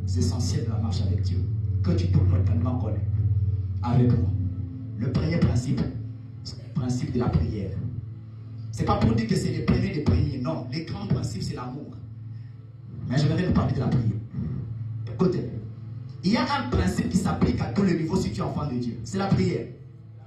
essentiels de la marche avec Dieu, que tu dois totalement connaître avec moi. Le premier principe, c'est le principe de la prière. Ce n'est pas pour dire que c'est les premiers des premiers, non. Les grands principes, c'est l'amour. Mais je vais vous parler de la prière. Écoutez, il y a un principe qui s'applique à tous les niveaux si tu es enfant de Dieu. C'est la prière.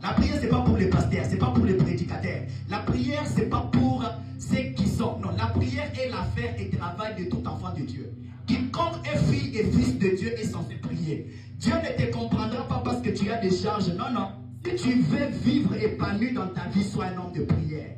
La prière, ce n'est pas pour les pasteurs, ce n'est pas pour les prédicateurs. La prière, ce n'est pas pour ceux qui sont. Non, la prière est l'affaire et le travail de tout enfant de Dieu. Quiconque est fille et fils de Dieu est censé prier. Dieu ne te comprendra pas parce que tu as des charges. Non, non. Si tu veux vivre épanoui dans ta vie, sois un homme de prière.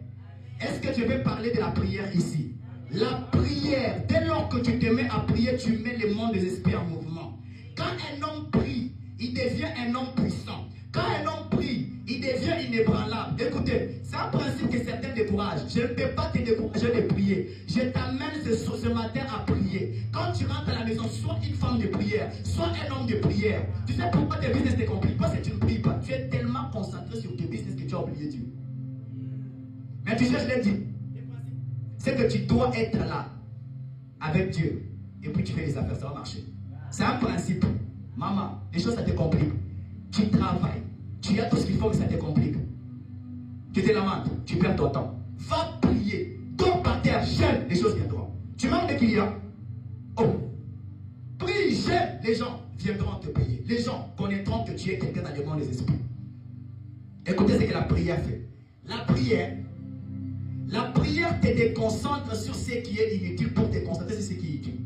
Est-ce que je vais parler de la prière ici? La prière, dès lors que tu te mets à prier, tu mets le monde des esprits en mouvement. Quand un homme prie, il devient un homme puissant. Quand un homme prie, il devient inébranlable. Écoutez, c'est un principe que certains découragent. Je ne peux pas te décourager de prier. Je t'amène ce matin à prier. Quand tu rentres à la maison, sois une femme de prière, sois un homme de prière. Tu sais pourquoi tes business te compliquent? Parce que tu ne pries pas. Tu es tellement concentré sur tes business que tu as oublié Dieu. Mais tu sais, je l'ai dit, c'est que tu dois être là avec Dieu. Et puis tu fais les affaires, ça va marcher. C'est un principe. Maman, les choses ça te complique. Tu travailles, tu as tout ce qu'il faut que ça te complique. Tu te lamentes, tu perds ton temps. Va prier, dors par terre, gêne, les choses viendront. Tu manques de clients. Oh, prie, gêne, les gens viendront te payer. Les gens connaîtront que tu es quelqu'un dans le monde des esprits. Écoutez ce que la prière fait. La prière te déconcentre sur ce qui est inutile pour te concentrer sur ce qui est utile.